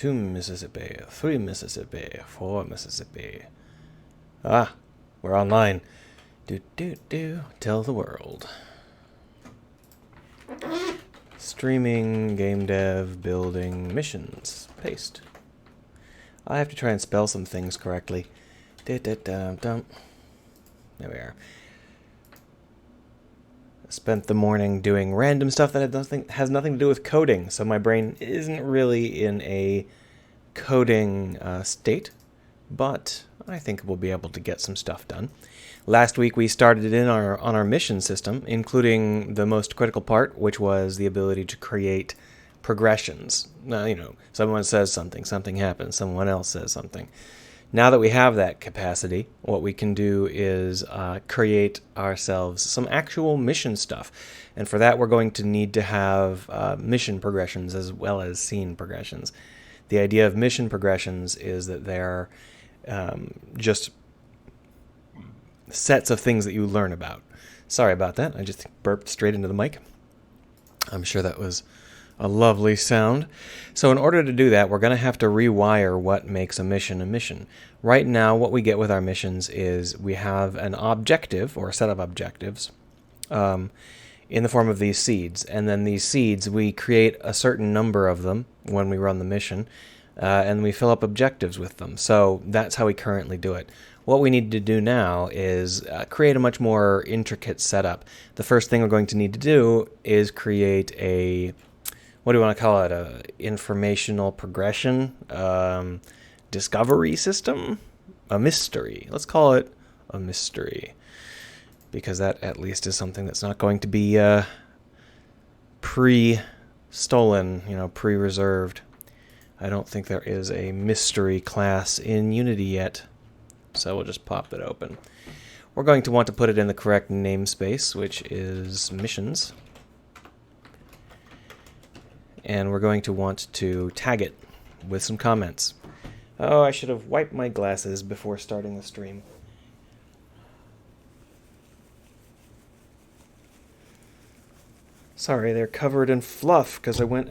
2 Mississippi, 3 Mississippi, 4 Mississippi. Ah, we're online. Tell the world. Streaming, game dev, building, missions. Paste. I have to try and spell some things correctly. There we are. Spent the morning doing random stuff that has nothing to do with coding, so my brain isn't really in a coding state, but I think we'll be able to get some stuff done. Last week we started in on our mission system, including the most critical part, which was the ability to create progressions. Now, someone says something, something happens, someone else says something. Now that we have that capacity, what we can do is create ourselves some actual mission stuff. And for that, we're going to need to have mission progressions as well as scene progressions. The idea of mission progressions is that they're just sets of things that you learn about. Sorry about that. I just burped straight into the mic. I'm sure that was a lovely sound. So in order to do that, we're going to have to rewire what makes a mission a mission. Right now, what we get with our missions is we have an objective, or a set of objectives, in the form of these seeds. And then these seeds, we create a certain number of them when we run the mission, and we fill up objectives with them. So that's how we currently do it. What we need to do now is create a much more intricate setup. The first thing we're going to need to do is create a, what do you want to call it, a informational progression, discovery system, a mystery. Let's call it a mystery, because that at least is something that's not going to be pre-stolen, pre-reserved. I don't think there is a mystery class in Unity yet, so we'll just pop it open. We're going to want to put it in the correct namespace, which is missions. And we're going to want to tag it with some comments. Oh, I should have wiped my glasses before starting the stream. Sorry, they're covered in fluff because I went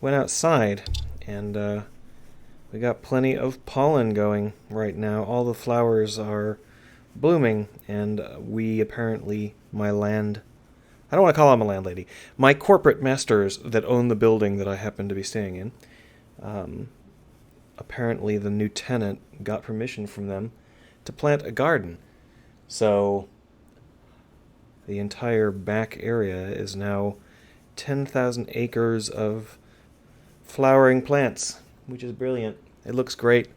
outside, and we got plenty of pollen going right now. All the flowers are blooming, and we apparently, I don't want to call them a landlady. My corporate masters that own the building that I happen to be staying in, apparently the new tenant got permission from them to plant a garden. So the entire back area is now 10,000 acres of flowering plants, which is brilliant. It looks great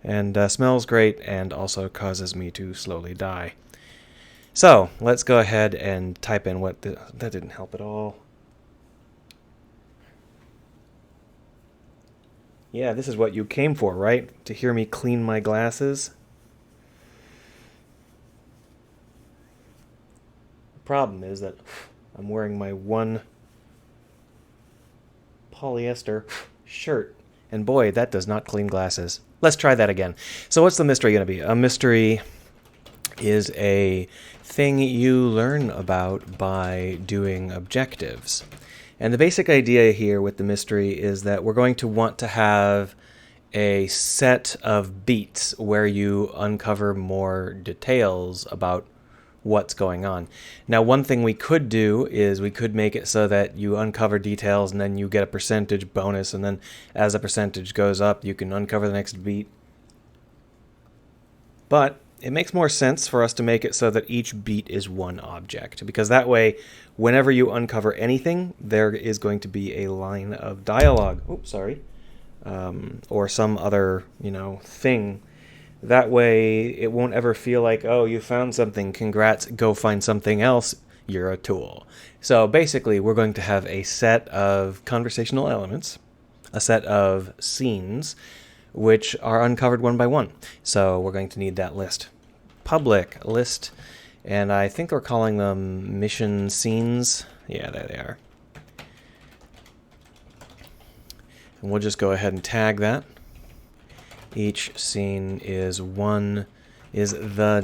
and smells great, and also causes me to slowly die. So let's go ahead and type in that didn't help at all. Yeah, this is what you came for, right? To hear me clean my glasses? The problem is that I'm wearing my one polyester shirt, and boy, that does not clean glasses. Let's try that again. So what's the mystery going to be? A mystery is a thing you learn about by doing objectives. And the basic idea here with the mystery is that we're going to want to have a set of beats where you uncover more details about what's going on. Now, one thing we could do is we could make it so that you uncover details and then you get a percentage bonus, and then as the percentage goes up, you can uncover the next beat. But it makes more sense for us to make it so that each beat is one object, because that way, whenever you uncover anything, there is going to be a line of dialogue. Oops, sorry. Or some other, thing. That way, it won't ever feel like, oh, you found something, congrats, go find something else, you're a tool. So basically, we're going to have a set of conversational elements, a set of scenes, which are uncovered one by one. So we're going to need that list. Public list, and I think we're calling them mission scenes. Yeah, there they are. And we'll just go ahead and tag that. Each scene is the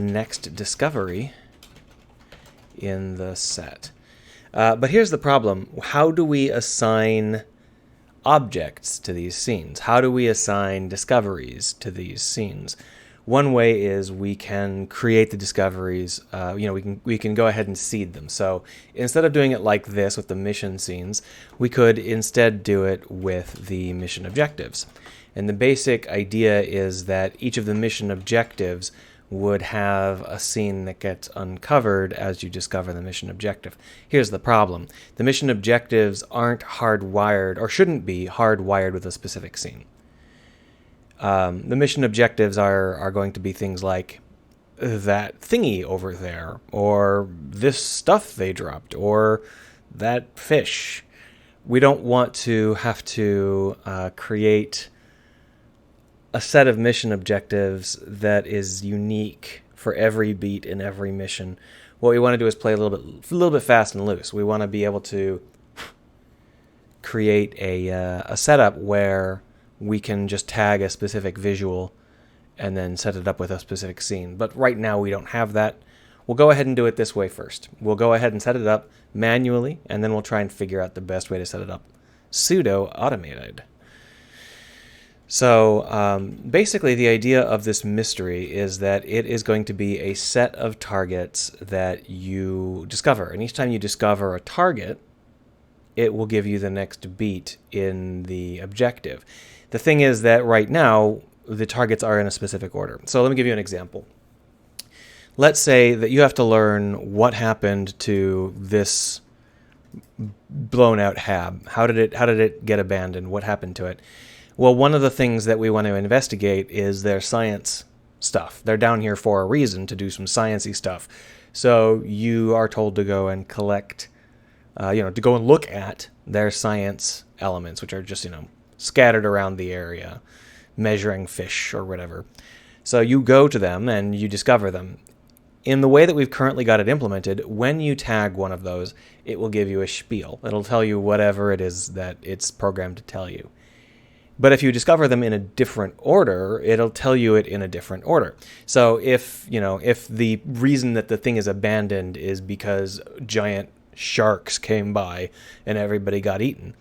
next discovery in the set. But here's the problem. How do we assign objects to these scenes? How do we assign discoveries to these scenes? One way is we can create the discoveries. We can go ahead and seed them. So instead of doing it like this with the mission scenes, we could instead do it with the mission objectives. And the basic idea is that each of the mission objectives would have a scene that gets uncovered as you discover the mission objective. Here's the problem. The mission objectives aren't hardwired, or shouldn't be hardwired with a specific scene. The mission objectives are going to be things like that thingy over there, or this stuff they dropped, or that fish. We don't want to have to create a set of mission objectives that is unique for every beat in every mission. What we want to do is play a little bit fast and loose. We want to be able to create a setup where we can just tag a specific visual and then set it up with a specific scene. But right now we don't have that. We'll go ahead and do it this way first. We'll go ahead and set it up manually, and then we'll try and figure out the best way to set it up pseudo-automated. So basically the idea of this mystery is that it is going to be a set of targets that you discover. And each time you discover a target, it will give you the next beat in the objective. The thing is that right now, the targets are in a specific order. So let me give you an example. Let's say that you have to learn what happened to this blown out hab. How did it get abandoned? What happened to it? Well, one of the things that we want to investigate is their science stuff. They're down here for a reason, to do some sciencey stuff. So you are told to go and collect, to go and look at their science elements, which are just, scattered around the area, measuring fish or whatever. So you go to them and you discover them. In the way that we've currently got it implemented, when you tag one of those, it will give you a spiel. It'll tell you whatever it is that it's programmed to tell you. But if you discover them in a different order, it'll tell you it in a different order. So if the reason that the thing is abandoned is because giant sharks came by and everybody got eaten,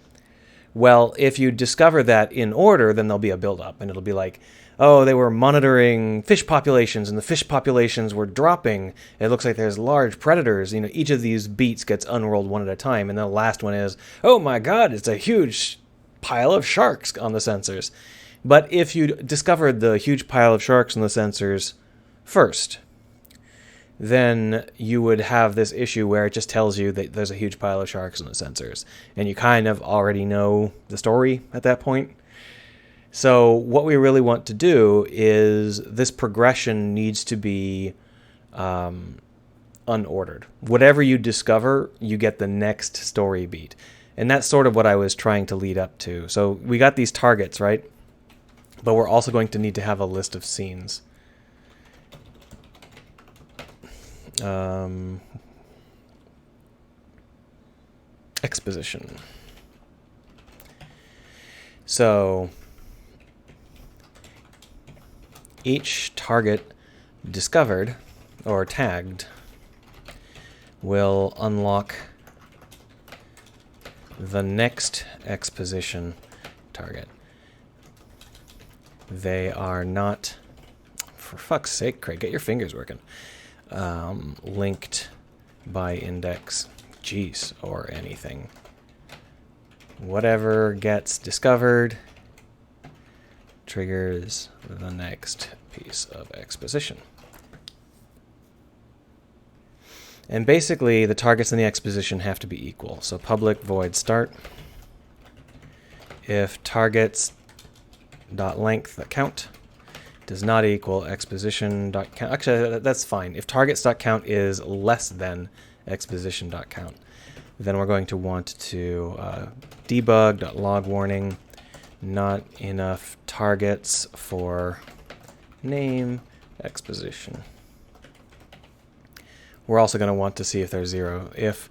well, if you discover that in order, then there'll be a build-up, and it'll be like, oh, they were monitoring fish populations, and the fish populations were dropping. It looks like there's large predators. Each of these beats gets unrolled one at a time, and then the last one is, oh my God, it's a huge pile of sharks on the sensors. But if you discovered the huge pile of sharks on the sensors first, then you would have this issue where it just tells you that there's a huge pile of sharks on the sensors, and you kind of already know the story at that point. So what we really want to do is this progression needs to be unordered. Whatever you discover, you get the next story beat. And that's sort of what I was trying to lead up to. So we got these targets, right? But we're also going to need to have a list of scenes. Exposition. So each target discovered or tagged will unlock the next exposition target. They are not, for fuck's sake, Craig, get your fingers working, linked by index, jeez, or anything. Whatever gets discovered triggers the next piece of exposition. And basically, the targets in the exposition have to be equal. So public void start. If targets.length count does not equal exposition.count. Actually, that's fine. If targets.count is less than exposition.count, then we're going to want to debug.log warning, not enough targets for name exposition. We're also going to want to see if there's 0. If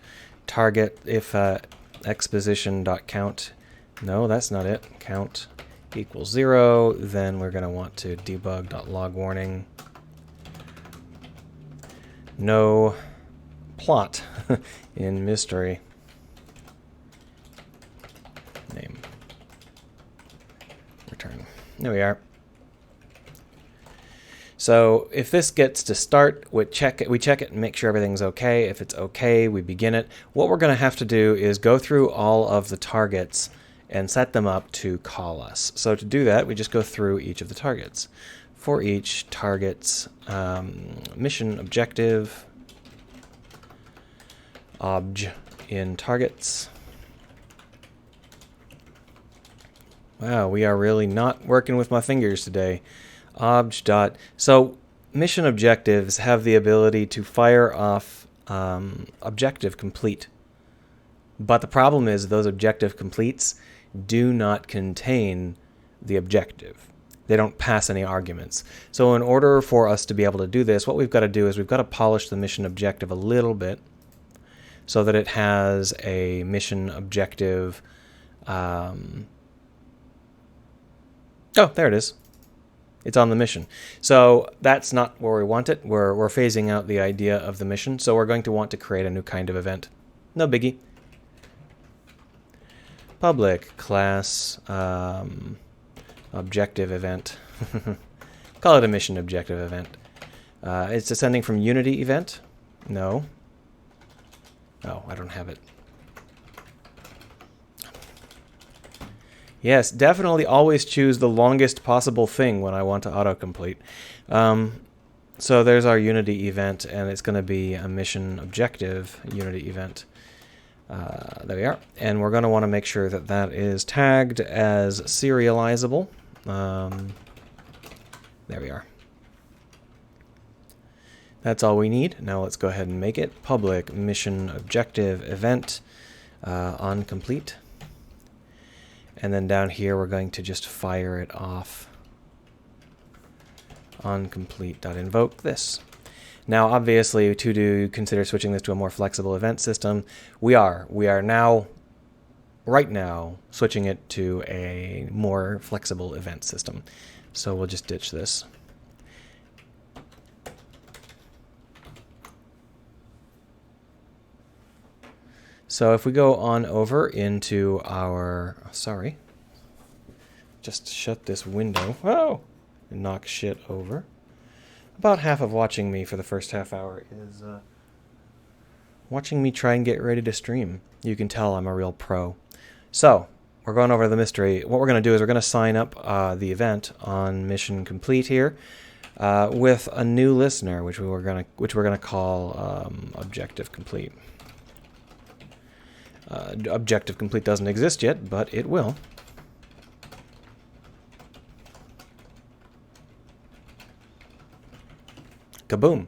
exposition.count, no, that's not it, count equals 0, then we're going to want to debug.log warning, no plot in mystery. There we are. So if this gets to start, we check it and make sure everything's okay. If it's okay, we begin it. What we're going to have to do is go through all of the targets and set them up to call us. So to do that, we just go through each of the targets. For each target's mission objective, obj in targets. Wow, we are really not working with my fingers today. Obj dot. So mission objectives have the ability to fire off objective complete. But the problem is those objective completes do not contain the objective. They don't pass any arguments. So in order for us to be able to do this, what we've got to do is we've got to polish the mission objective a little bit so that it has a mission objective. Oh, there it is. It's on the mission. So that's not where we want it. We're phasing out the idea of the mission. So we're going to want to create a new kind of event. No biggie. Public class objective event. Call it a mission objective event. It's descending from Unity event. No. Oh, I don't have it. Yes, definitely always choose the longest possible thing when I want to autocomplete. So there's our Unity event, and it's going to be a mission objective Unity event. There we are. And we're going to want to make sure that that is tagged as serializable. There we are. That's all we need. Now let's go ahead and make it public mission objective event on complete. And then down here we're going to just fire it off on complete.invoke this. Now obviously to consider switching this to a more flexible event system, we are now right now switching it to a more flexible event system. So we'll just ditch this. So if we go on over into our, sorry, just shut this window, oh, and knock shit over. About half of watching me for the first half hour is watching me try and get ready to stream. You can tell I'm a real pro. So we're going over the mystery. What we're going to do is we're going to sign up the event on mission complete here with a new listener, which we're going to call objective complete. Objective complete doesn't exist yet, but it will. Kaboom.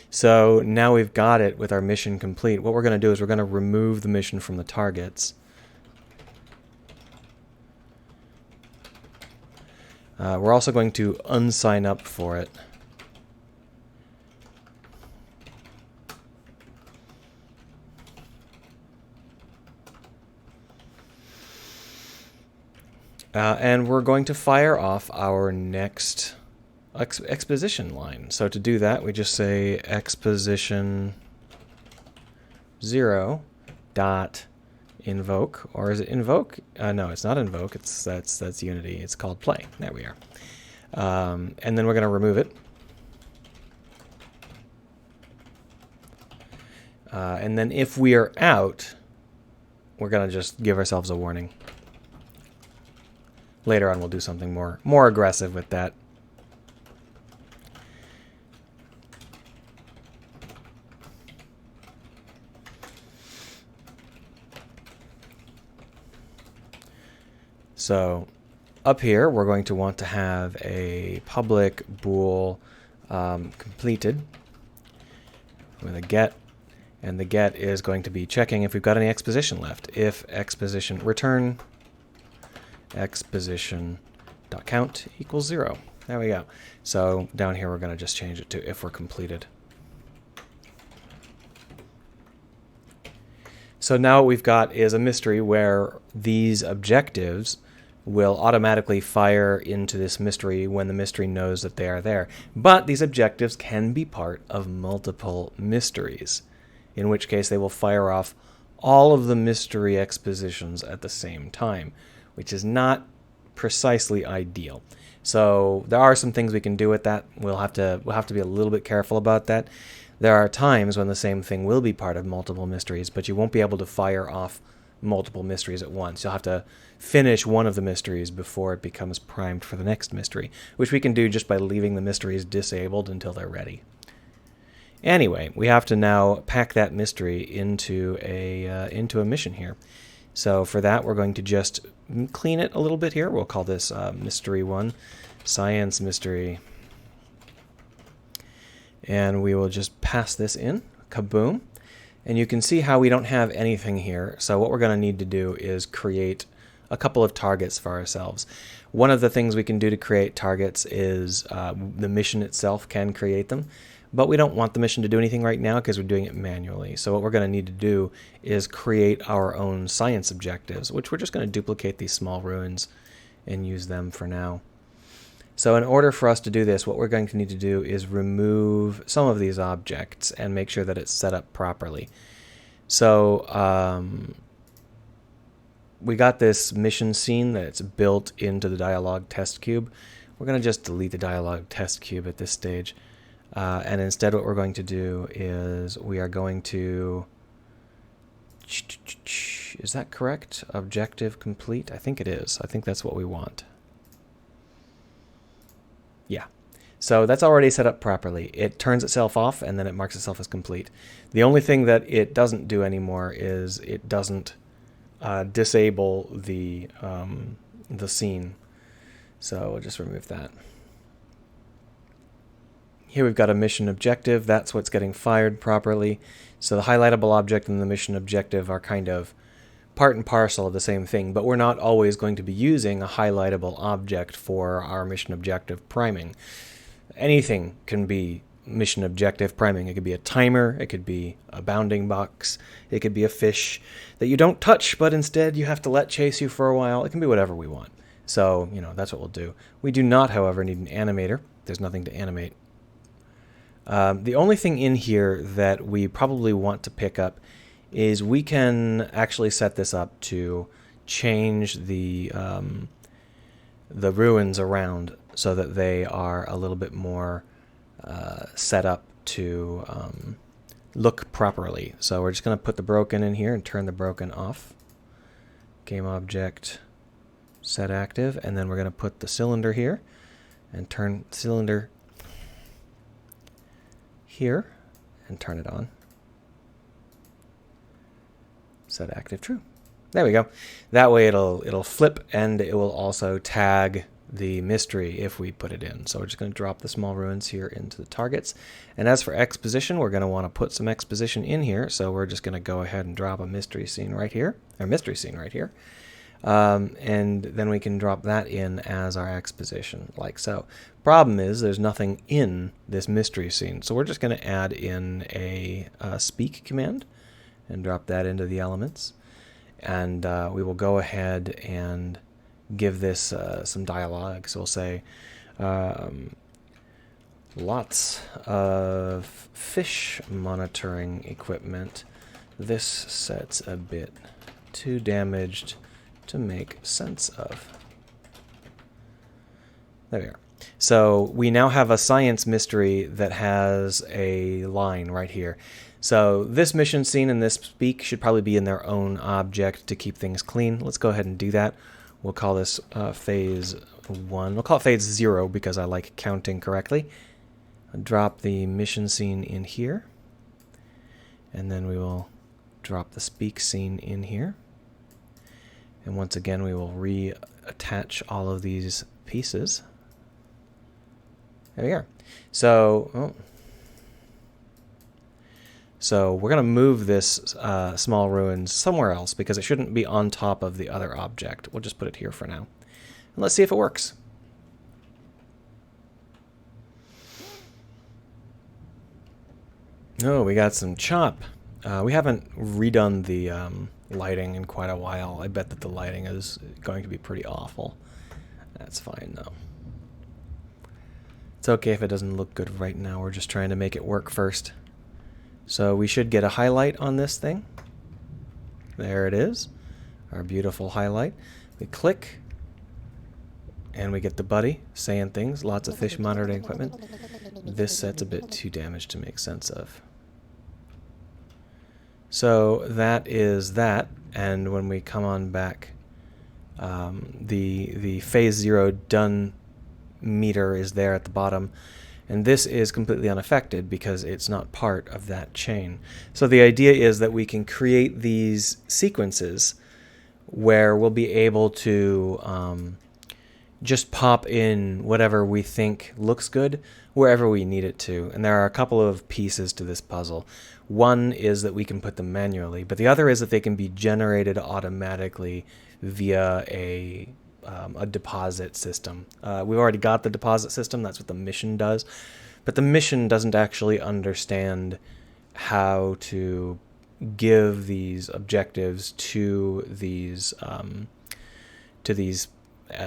So now we've got it with our mission complete. What we're going to do is we're going to remove the mission from the targets. We're also going to unsign up for it. And we're going to fire off our next exposition line. So to do that, we just say exposition 0 dot invoke, or is it invoke? No, it's not invoke. That's Unity. It's called play. There we are. And then we're going to remove it. And then if we are out, we're going to just give ourselves a warning. Later on, we'll do something more aggressive with that. So up here, we're going to want to have a public bool completed with a get. And the get is going to be checking if we've got any exposition left. If exposition return exposition.count equals 0. There we go. So down here we're going to just change it to if we're completed. So now what we've got is a mystery where these objectives will automatically fire into this mystery when the mystery knows that they are there. But these objectives can be part of multiple mysteries, in which case they will fire off all of the mystery expositions at the same time, which is not precisely ideal. So there are some things we can do with that. We'll have to be a little bit careful about that. There are times when the same thing will be part of multiple mysteries, but you won't be able to fire off multiple mysteries at once. You'll have to finish one of the mysteries before it becomes primed for the next mystery, which we can do just by leaving the mysteries disabled until they're ready. Anyway, we have to now pack that mystery into a mission here. So for that, we're going to just clean it a little bit here. We'll call this Mystery 1, Science Mystery. And we will just pass this in. Kaboom. And you can see how we don't have anything here. So what we're going to need to do is create a couple of targets for ourselves. One of the things we can do to create targets is the mission itself can create them. But we don't want the mission to do anything right now because we're doing it manually. So what we're going to need to do is create our own science objectives, which we're just going to duplicate these small ruins and use them for now. So in order for us to do this, what we're going to need to do is remove some of these objects and make sure that it's set up properly. So we got this mission scene that's built into the dialogue test cube. We're going to just delete the dialogue test cube at this stage. And instead what we're going to do is we are going to... Is that correct? Objective complete? I think it is. I think that's what we want. Yeah. So that's already set up properly. It turns itself off and then it marks itself as complete. The only thing that it doesn't do anymore is it doesn't disable the scene. So we'll just remove that. Here we've got a mission objective. That's what's getting fired properly. So the highlightable object and the mission objective are kind of part and parcel of the same thing, but we're not always going to be using a highlightable object for our mission objective priming. Anything can be mission objective priming. It could be a timer, it could be a bounding box, it could be a fish that you don't touch, but instead you have to let chase you for a while. It can be whatever we want. So, that's what we'll do. We do not, however, need an animator. There's nothing to animate. The only thing in here that we probably want to pick up is we can actually set this up to change the ruins around so that they are a little bit more set up to look properly. So we're just going to put the broken in here and turn the broken off. Game object set active, and then we're going to put the cylinder here and turn cylinder here and turn it on. Set active true. There we go. That way it'll flip and it will also tag the mystery if we put it in. So we're just going to drop the small ruins here into the targets. And as for exposition, we're going to want to put some exposition in here. So we're just going to go ahead and drop a mystery scene right here, or mystery scene right here. And then we can drop that in as our exposition, like so. Problem is, there's nothing in this mystery scene, so we're just going to add in a speak command and drop that into the elements. And we will go ahead and give this some dialogue. So we'll say, lots of fish monitoring equipment. This set's a bit too damaged to make sense of. There we are. So we now have a science mystery that has a line right here. So this mission scene and this speak should probably be in their own object to keep things clean. Let's go ahead and do that. We'll call this phase 1. We'll call it phase 0 because I like counting correctly. I'll drop the mission scene in here. And then we will drop the speak scene in here. And once again, we will reattach all of these pieces. There we are. So we're going to move this small ruins somewhere else because it shouldn't be on top of the other object. We'll just put it here for now. And let's see if it works. Oh, we got some chop. We haven't redone the lighting in quite a while. I bet that the lighting is going to be pretty awful. That's fine though. It's okay if it doesn't look good right now. We're just trying to make it work first. So we should get a highlight on this thing. There it is. Our beautiful highlight. We click And we get the buddy saying things, lots of fish monitoring equipment. This set's a bit too damaged to make sense of. So that is that, and when we come on back, the phase 0 done meter is there at the bottom, and this is completely unaffected because it's not part of that chain. So the idea is that we can create these sequences where we'll be able to just pop in whatever we think looks good wherever we need it to. And there are a couple of pieces to this puzzle. One is that we can put them manually, but the other is that they can be generated automatically via a deposit system. We've already got the deposit system. That's what the mission does. But the mission doesn't actually understand how to give these objectives to these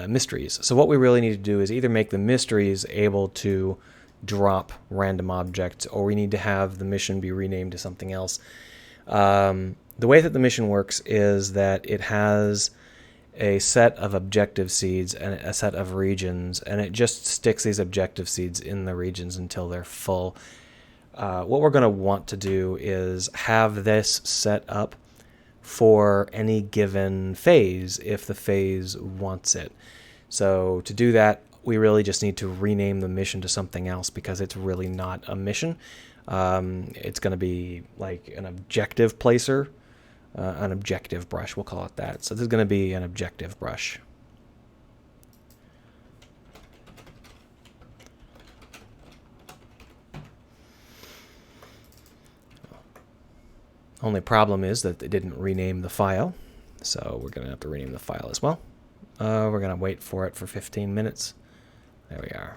mysteries. So what we really need to do is either make the mysteries able to drop random objects, or we need to have the mission be renamed to something else. The way that the mission works is that it has a set of objective seeds and a set of regions, and it just sticks these objective seeds in the regions until they're full. What we're going to want to do is have this set up for any given phase if the phase wants it. So to do that, we really just need to rename the mission to something else because it's really not a mission. It's going to be like an objective placer, an objective brush, we'll call it that. So this is going to be an objective brush. Only problem is that they didn't rename the file, so we're going to have to rename the file as well. We're going to wait for it for 15 minutes. There we are.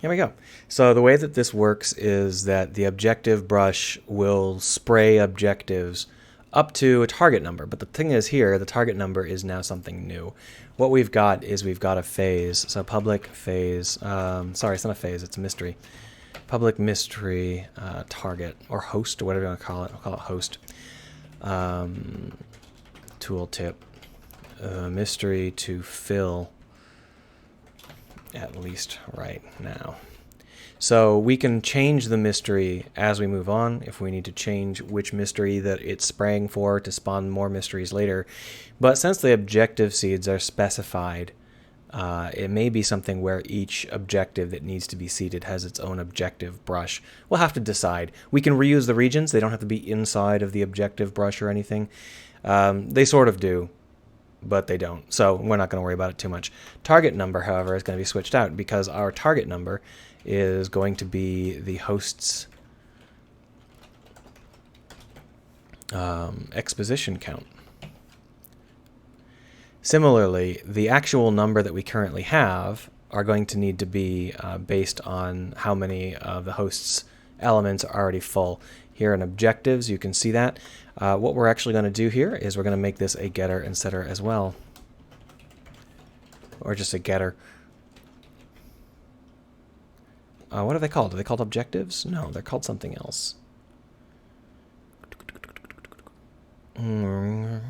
Here we go. So the way that this works is that the objective brush will spray objectives up to a target number. But the thing is here, the target number is now something new. What we've got is we've got a phase. So public phase, sorry, it's not a phase, it's a mystery. Public mystery target, or host, or whatever you want to call it. I'll call it host. Tooltip. Mystery to fill at least right now. So we can change the mystery as we move on if we need to change which mystery that it's spraying for to spawn more mysteries later. But since the objective seeds are specified, it may be something where each objective that needs to be seeded has its own objective brush. We'll have to decide. We can reuse the regions. They don't have to be inside of the objective brush or anything. They sort of do, but they don't. So we're not going to worry about it too much. Target number, however, is going to be switched out because our target number is going to be the host's exposition count. Similarly, the actual number that we currently have are going to need to be based on how many of the host's elements are already full. Here in objectives, you can see that. What we're actually going to do here is we're going to make this a getter and setter as well. Or just a getter. What are they called? Are they called objectives? No, they're called something else. Too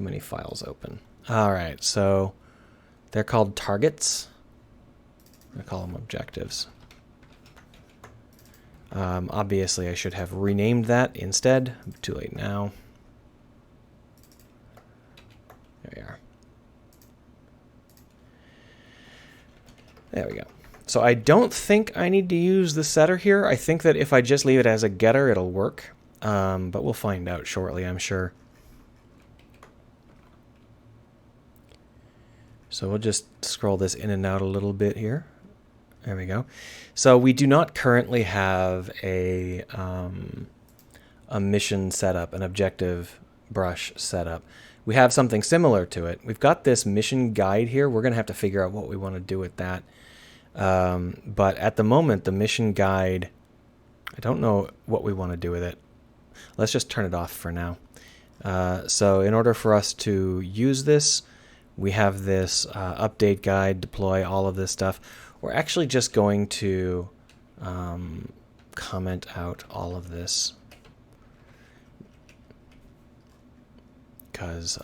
many files open. Alright, so they're called targets. I call them objectives. Obviously, I should have renamed that instead. Too late now. There we are. There we go. So I don't think I need to use the setter here. I think that if I just leave it as a getter, it'll work. But we'll find out shortly, I'm sure. So we'll just scroll this in and out a little bit here. There we go. So we do not currently have a mission setup, an objective brush setup. We have something similar to it. We've got this mission guide here. We're going to have to figure out what we want to do with that. But at the moment, the mission guide, I don't know what we want to do with it. Let's just turn it off for now. So in order for us to use this, we have this update guide, deploy, all of this stuff. We're actually just going to comment out all of this. because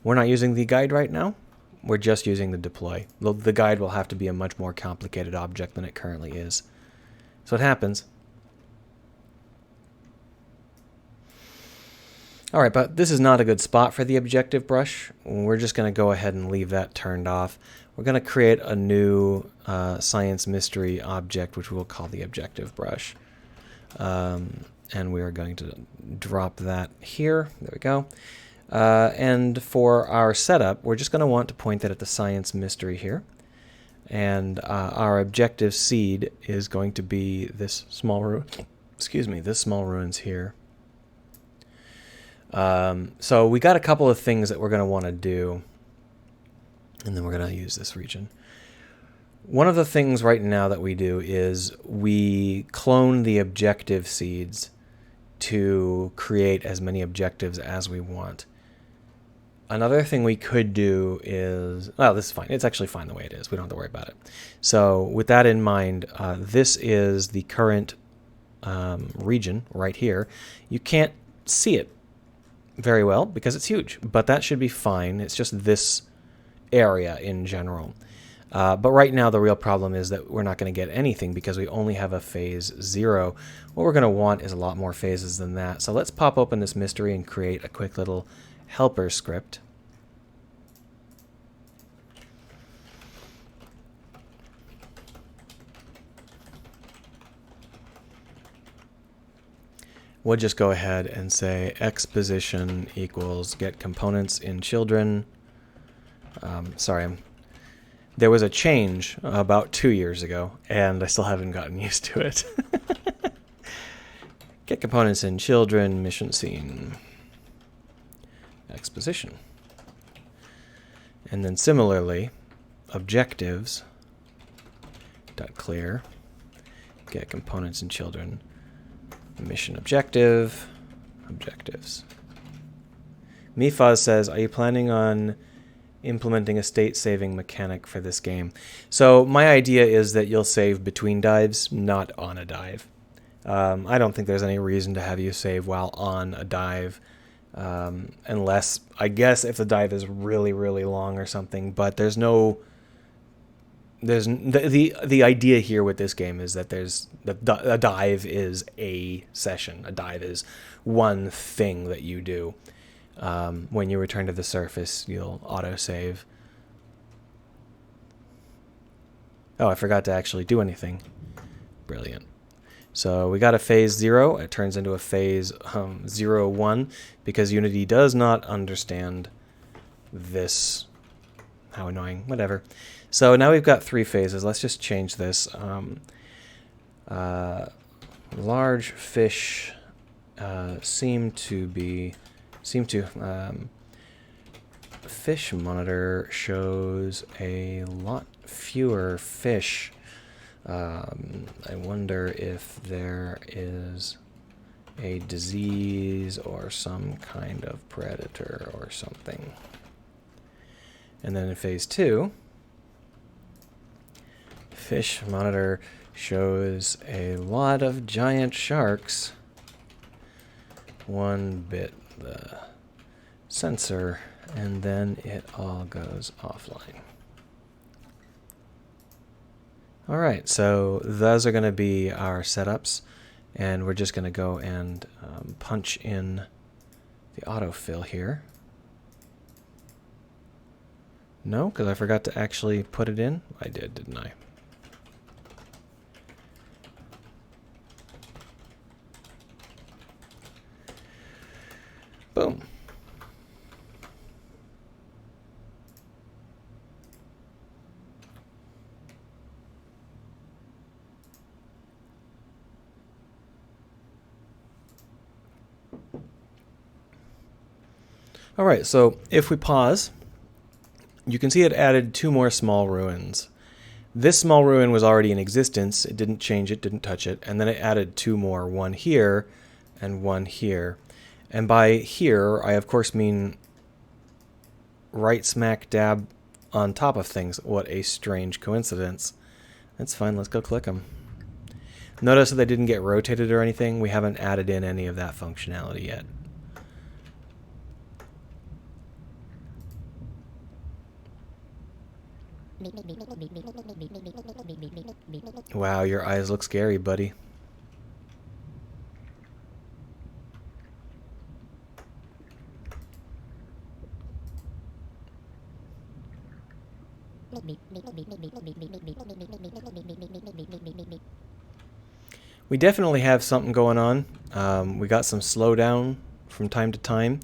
we're not using the guide right now. We're just using the deploy. The guide will have to be a much more complicated object than it currently is. So it happens. All right, but this is not a good spot for the objective brush. We're just going to go ahead and leave that turned off. We're going to create a new science mystery object, which we'll call the objective brush. And we are going to drop that here. There we go. And for our setup, we're just going to want to point that at the science mystery here. And our objective seed is going to be this small this small ruins here. So we got a couple of things that we're going to want to do, and then we're going to use this region. One of the things right now that we do is we clone the objective seeds to create as many objectives as we want. Another thing we could do is, well, this is fine. It's actually fine the way it is. We don't have to worry about it. So with that in mind, this is the current region right here. You can't see it very well because it's huge, but that should be fine. It's just this area in general. But right now the real problem is that we're not going to get anything because we only have a phase 0. What we're going to want is a lot more phases than that. So let's pop open this mystery and create a quick little helper script. We'll just go ahead and say exposition equals get components in children. There was a change about 2 years ago, and I still haven't gotten used to it. Get components in children, mission scene, exposition. And then similarly, objectives dot clear, get components in children, mission objective, objectives. Mifaz says, are you planning on implementing a state-saving mechanic for this game? So my idea is that you'll save between dives, not on a dive. I don't think there's any reason to have you save while on a dive, unless, I guess, if the dive is really, really long or something, but there's no... The idea here with this game is that a dive is a session. A dive is one thing that you do. When you return to the surface, you'll autosave. Oh, I forgot to actually do anything. Brilliant. So we got a phase 0. It turns into a phase 0-1 because Unity does not understand this. How annoying. Whatever. So now we've got 3 phases. Let's just change this. Large fish fish monitor shows a lot fewer fish. I wonder if there is a disease or some kind of predator or something. And then in phase 2, fish monitor shows a lot of giant sharks. One bit the sensor, and then it all goes offline. All right, so those are going to be our setups, and we're just going to go and punch in the autofill here. No, because I forgot to actually put it in. I did, didn't I? Boom. All right, so if we pause, you can see it added 2 more small ruins. This small ruin was already in existence. It didn't change it, didn't touch it, and then it added 2 more, one here and one here. And by here, I of course mean right smack dab on top of things. What a strange coincidence. That's fine, let's go click them. Notice that they didn't get rotated or anything. We haven't added in any of that functionality yet. Wow, your eyes look scary, buddy. We definitely have something going on. We got some slowdown from time to time,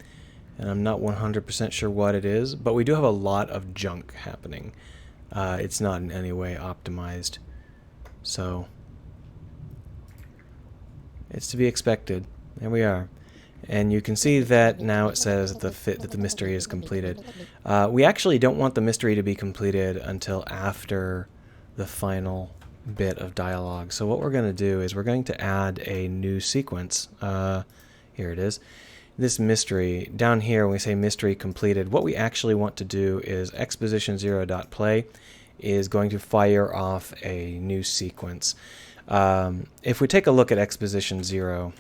and I'm not 100% sure what it is, but we do have a lot of junk happening. It's not in any way optimized, so it's to be expected. There we are. And you can see that now it says that the mystery is completed. We actually don't want the mystery to be completed until after the final bit of dialogue. So what we're going to do is we're going to add a new sequence. Here it is. This mystery, down here when we say mystery completed, what we actually want to do is exposition0.play is going to fire off a new sequence. If we take a look at exposition 0,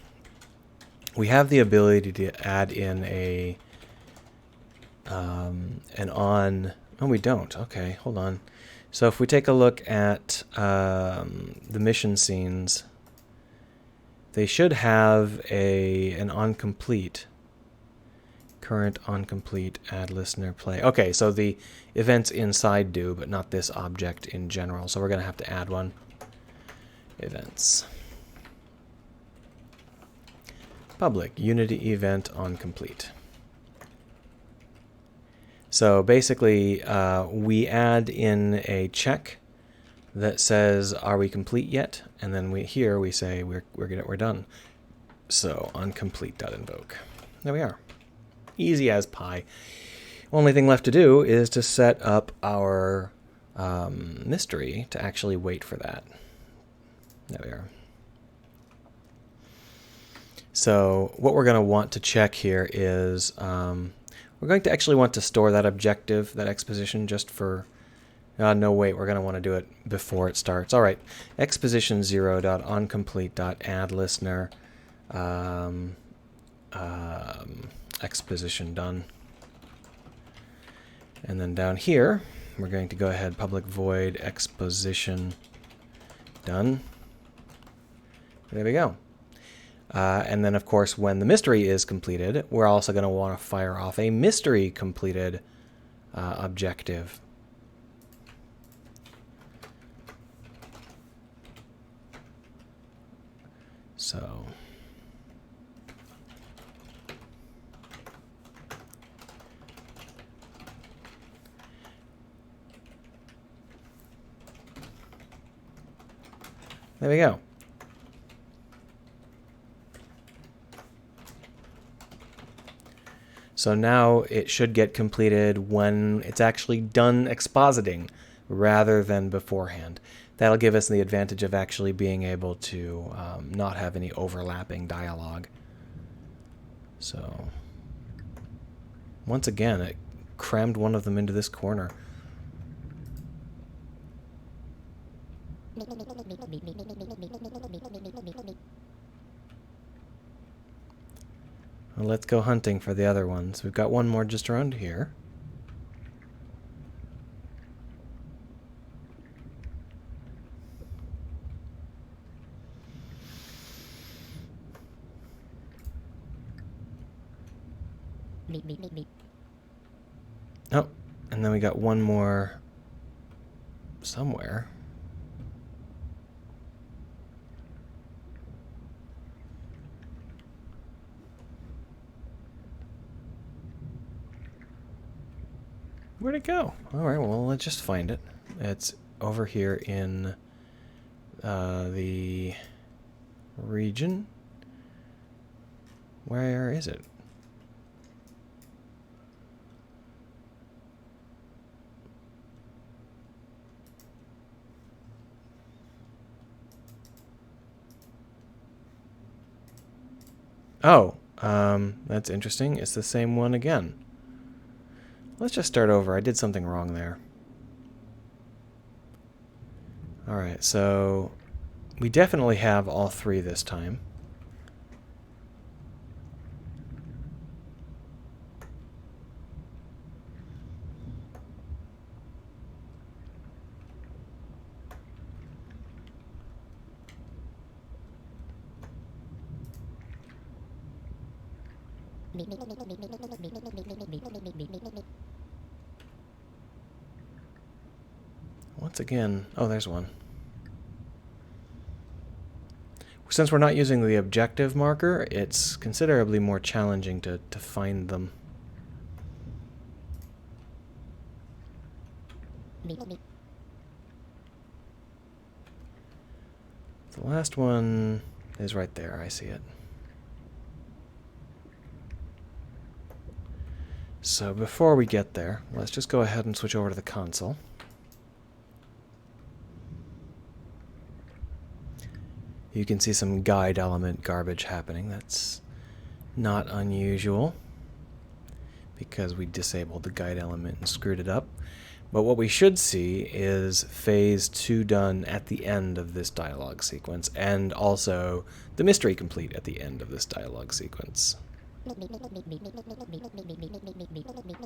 we have the ability to add in an on. Oh, we don't. Okay, hold on. So if we take a look at the mission scenes, they should have an on complete. Current on complete, add listener play. Okay, so the events inside do, but not this object in general. So we're going to have to add one. Events. Public Unity event on complete. So basically, we add in a check that says, "Are we complete yet?" And then we say we're done. So on complete.invoke. There we are. Easy as pie. Only thing left to do is to set up our mystery to actually wait for that. There we are. So what we're going to want to check here is we're going to actually want to store that objective, that exposition, just for... no, wait, we're going to want to do it before it starts. All right, exposition0.onComplete.addListener, exposition done. And then down here, we're going to go ahead, public void exposition done. There we go. And then, of course, when the mystery is completed, we're also going to want to fire off a mystery completed objective. So there we go. So now it should get completed when it's actually done expositing rather than beforehand. That'll give us the advantage of actually being able to not have any overlapping dialogue. So once again, it crammed one of them into this corner. Well, let's go hunting for the other ones. We've got one more just around here. Oh, and then we got one more somewhere. Where'd it go? All right, well, let's just find it. It's over here in the region. Where is it? Oh, that's interesting. It's the same one again. Let's just start over. I did something wrong there. Alright, so we definitely have all three this time. Once again, oh, there's one. Since we're not using the objective marker, it's considerably more challenging to find them. The last one is right there. I see it. So before we get there, let's just go ahead and switch over to the console. You can see some guide element garbage happening. That's not unusual because we disabled the guide element and screwed it up. But what we should see is phase 2 done at the end of this dialogue sequence, and also the mystery complete at the end of this dialogue sequence.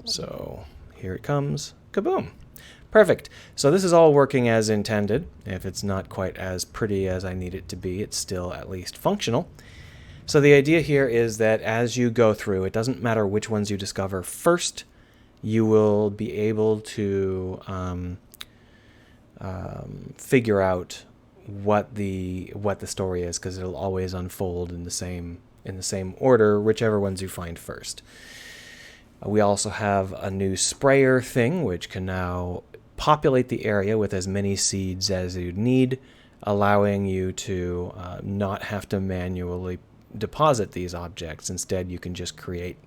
So here it comes. Kaboom! Perfect. So this is all working as intended. If it's not quite as pretty as I need it to be, it's still at least functional. So the idea here is that as you go through, it doesn't matter which ones you discover first, you will be able to figure out what the story is, because it'll always unfold in the same order, whichever ones you find first. We also have a new sprayer thing, which can now populate the area with as many seeds as you need, allowing you to not have to manually deposit these objects. Instead, you can just create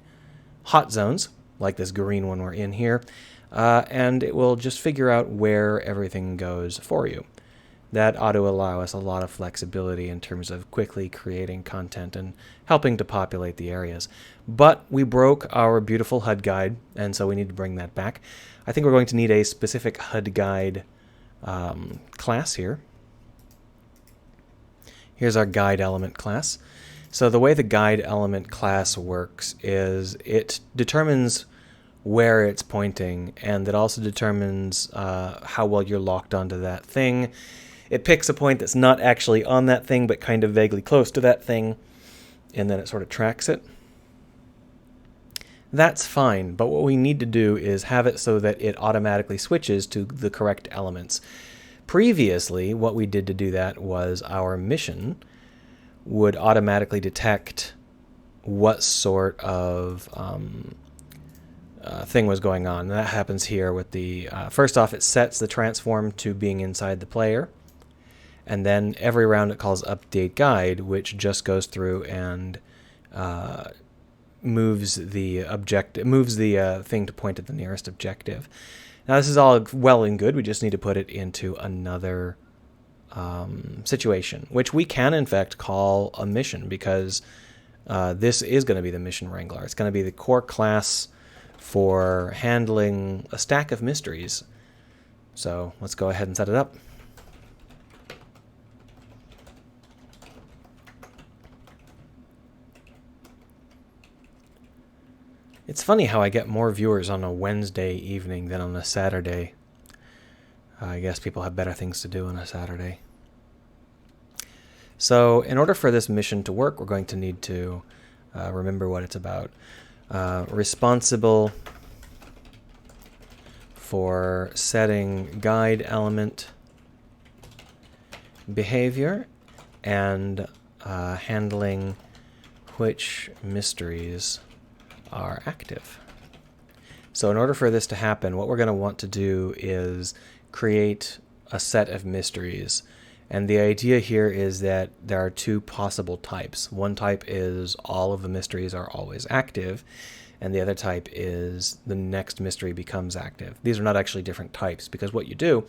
hot zones, like this green one we're in here, and it will just figure out where everything goes for you. That ought to allow us a lot of flexibility in terms of quickly creating content and helping to populate the areas. But we broke our beautiful HUD guide, and so we need to bring that back. I think we're going to need a specific HUD guide class here. Here's our guide element class. So the way the guide element class works is it determines where it's pointing, and it also determines how well you're locked onto that thing. It picks a point that's not actually on that thing, but kind of vaguely close to that thing, and then it sort of tracks it. That's fine, but what we need to do is have it so that it automatically switches to the correct elements. Previously, what we did to do that was our mission would automatically detect what sort of thing was going on. And that happens here with the... first off, it sets the transform to being inside the player. And then every round it calls update guide, which just goes through and moves the thing to point at the nearest objective. Now this is all well and good. We just need to put it into another situation, which we can in fact call a mission, because this is going to be the mission wrangler. It's going to be the core class for handling a stack of mysteries. So let's go ahead and set it up. It's funny how I get more viewers on a Wednesday evening than on a Saturday. I guess people have better things to do on a Saturday. So in order for this mission to work, we're going to need to remember what it's about. Responsible for setting guide element behavior and handling which mysteries are active. So in order for this to happen, what we're going to want to do is create a set of mysteries. And the idea here is that there are two possible types. One type is all of the mysteries are always active, and the other type is the next mystery becomes active. These are not actually different types, because what you do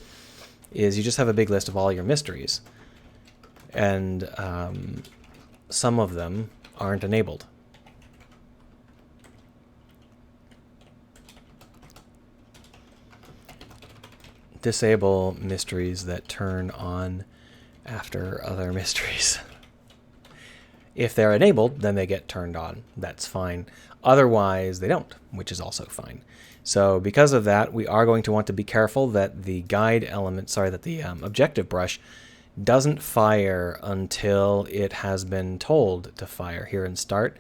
is you just have a big list of all your mysteries, and some of them aren't enabled. Disable mysteries that turn on after other mysteries. If they're enabled, then they get turned on. That's fine. Otherwise, they don't, which is also fine. So because of that, we are going to want to be careful that the guide element, that the objective brush doesn't fire until it has been told to fire. Here in Start,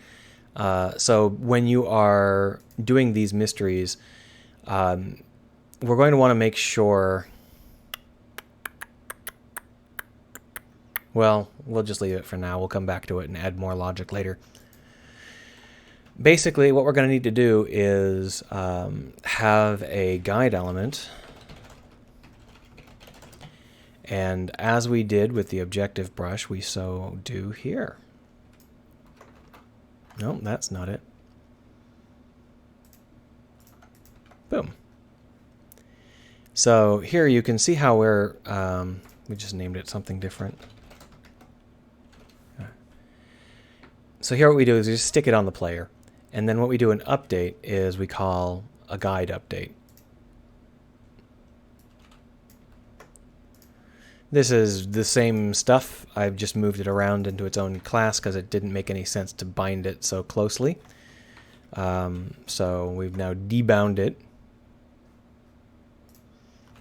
So when you are doing these mysteries, we're going to want to make sure... Well, we'll just leave it for now. We'll come back to it and add more logic later. Basically, what we're going to need to do is have a guide element. And as we did with the objective brush, we so do here. No, that's not it. Boom. So here you can see how we're... we just named it something different. So here what we do is we just stick it on the player. And then what we do in update is we call a guide update. This is the same stuff. I've just moved it around into its own class because it didn't make any sense to bind it so closely. So we've now debound it.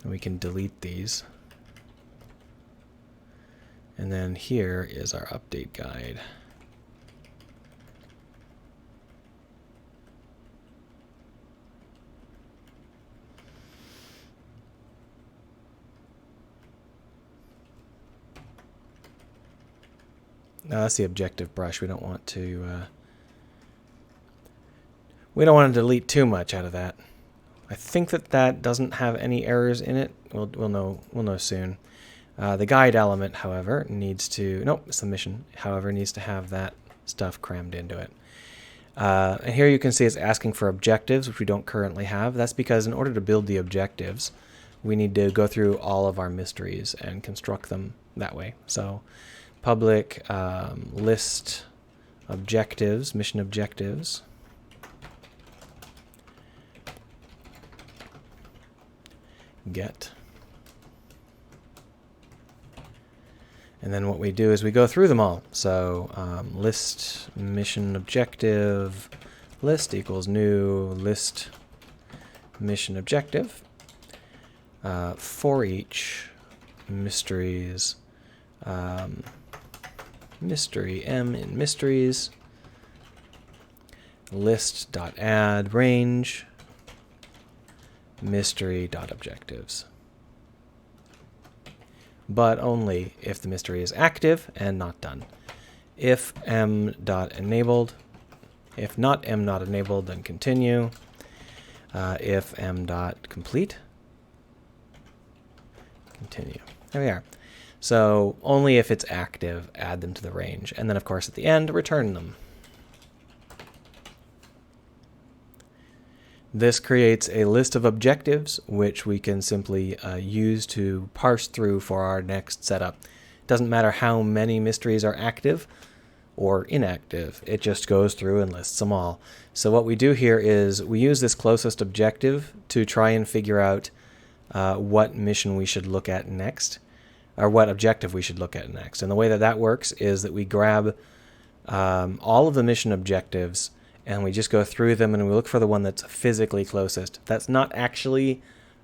And we can delete these. And then here is our update guide. Now that's the objective brush. We don't want to delete too much out of that. I think that doesn't have any errors in it. We'll know soon. The guide element, however, needs to... Nope, it's the mission. However, needs to have that stuff crammed into it. And here you can see it's asking for objectives, which we don't currently have. That's because in order to build the objectives, we need to go through all of our mysteries and construct them that way. So public list objectives, mission objectives. Get. And then what we do is we go through them all. So list mission objective list equals new list mission objective. For each mysteries, mystery m in mysteries, list.add range, mystery.objectives. But only if the mystery is active and not done. If m.enabled, if not m.enabled, then continue. If m.complete, continue. There we are. So only if it's active, add them to the range. And then, of course, at the end, return them. This creates a list of objectives, which we can simply use to parse through for our next setup. It doesn't matter how many mysteries are active or inactive. It just goes through and lists them all. So what we do here is we use this closest objective to try and figure out what mission we should look at next, or what objective we should look at next. And the way that works is that we grab all of the mission objectives and we just go through them and we look for the one that's physically closest. That's not actually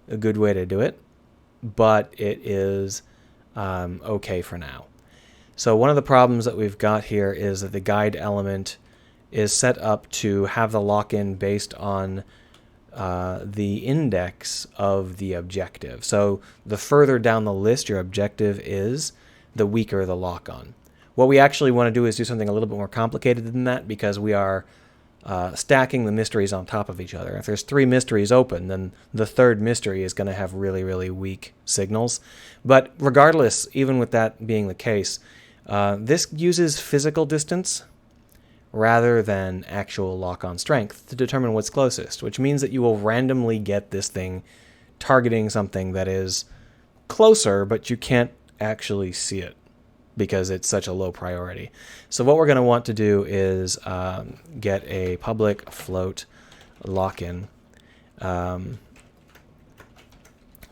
a good way to do it, but it is okay for now. So one of the problems that we've got here is that the guide element is set up to have the lock-in based on the index of the objective. So the further down the list your objective is, the weaker the lock-on. What we actually want to do is do something a little bit more complicated than that, because we are stacking the mysteries on top of each other. If there's 3 mysteries open, then the third mystery is going to have really, really weak signals. But regardless, even with that being the case, this uses physical distance rather than actual lock-on strength to determine what's closest, which means that you will randomly get this thing targeting something that is closer, but you can't actually see it because it's such a low priority. So what we're going to want to do is get a public float lock-in,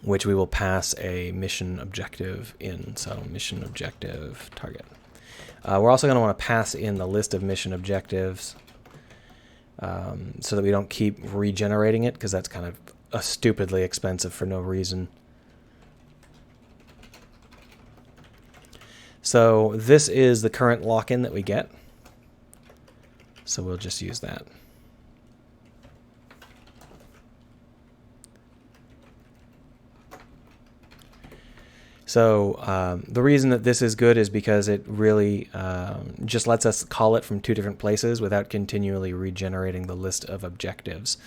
which we will pass a mission objective in. So mission objective target. We're also going to want to pass in the list of mission objectives so that we don't keep regenerating it, because that's kind of stupidly expensive for no reason. So this is the current lock-in that we get. So we'll just use that. So the reason that this is good is because it really just lets us call it from two different places without continually regenerating the list of objectives.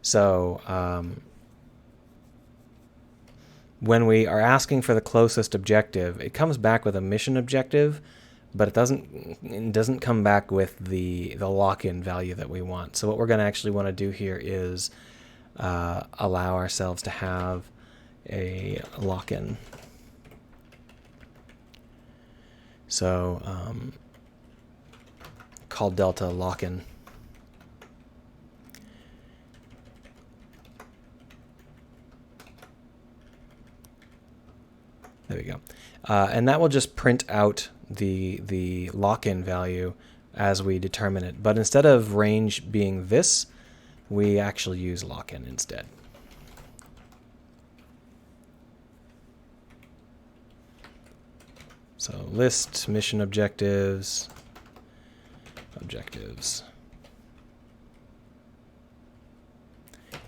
So when we are asking for the closest objective, it comes back with a mission objective, but it doesn't come back with the lock-in value that we want. So what we're going to actually want to do here is allow ourselves to have a lock-in. So call delta lock-in. There we go. And that will just print out the lock-in value as we determine it. But instead of range being this, we actually use lock-in instead. So list mission objectives, objectives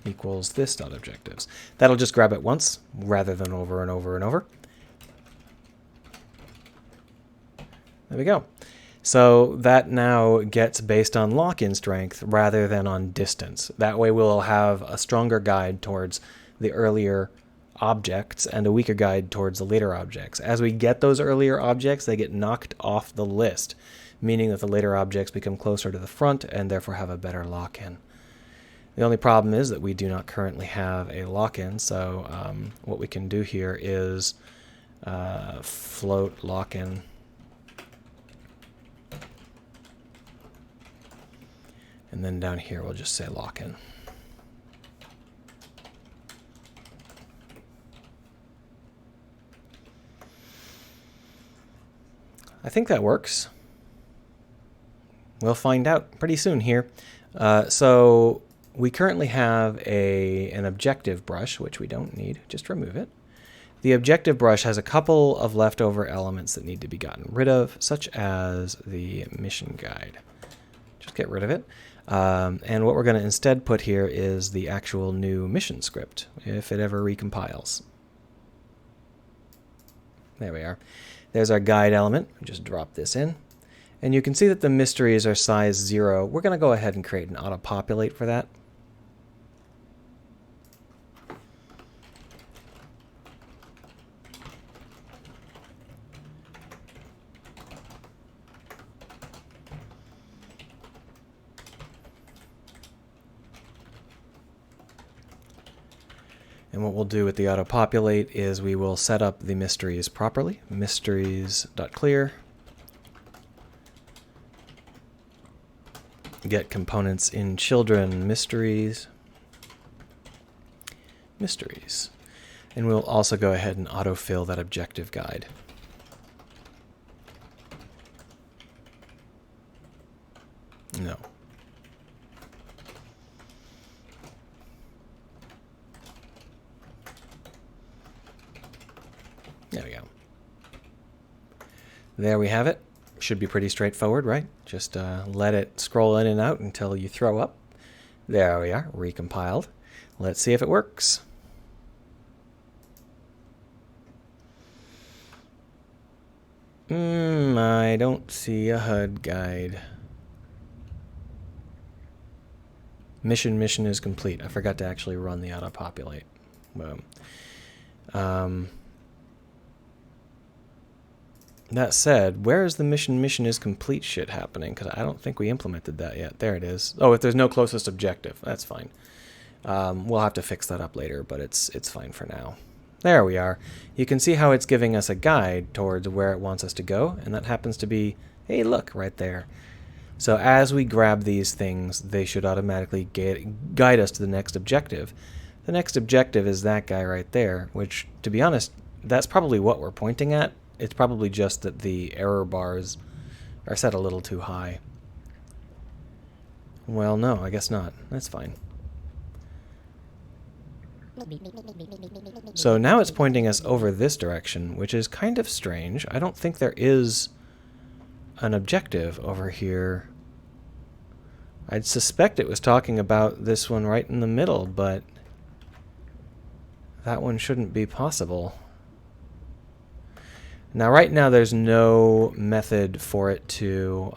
equals this dot objectives. That'll just grab it once rather than over and over and over. There we go. So that now gets based on lock-in strength rather than on distance. That way we'll have a stronger guide towards the earlier objects and a weaker guide towards the later objects. As we get those earlier objects, they get knocked off the list, meaning that the later objects become closer to the front and therefore have a better lock-in. The only problem is that we do not currently have a lock-in, so what we can do here is float lock-in. And then down here we'll just say lock-in. I think that works. We'll find out pretty soon here. So we currently have an objective brush, which we don't need. Just remove it. The objective brush has a couple of leftover elements that need to be gotten rid of, such as the mission guide. Just get rid of it. And what we're going to instead put here is the actual new mission script, if it ever recompiles. There we are. There's our guide element. Just drop this in. And you can see that the mysteries are size 0. We're going to go ahead and create an auto-populate for that. And what we'll do with the auto-populate is we will set up the mysteries properly. Mysteries.clear. Get components in children mysteries. Mysteries. And we'll also go ahead and autofill that objective guide. No. There we go. There we have it. Should be pretty straightforward, right? Just let it scroll in and out until you throw up. There we are, recompiled. Let's see if it works. I don't see a HUD guide. Mission is complete. I forgot to actually run the auto-populate. Boom. That said, where is the mission is complete shit happening? Because I don't think we implemented that yet. There it is. Oh, if there's no closest objective, that's fine. We'll have to fix that up later, but it's fine for now. There we are. You can see how it's giving us a guide towards where it wants us to go, and that happens to be, hey, look, right there. So as we grab these things, they should automatically guide us to the next objective. The next objective is that guy right there, which, to be honest, that's probably what we're pointing at. It's probably just that the error bars are set a little too high. Well, no, I guess not. That's fine. So now it's pointing us over this direction, which is kind of strange. I don't think there is an objective over here. I'd suspect it was talking about this one right in the middle, but that one shouldn't be possible. Now, right now, there's no method for it to...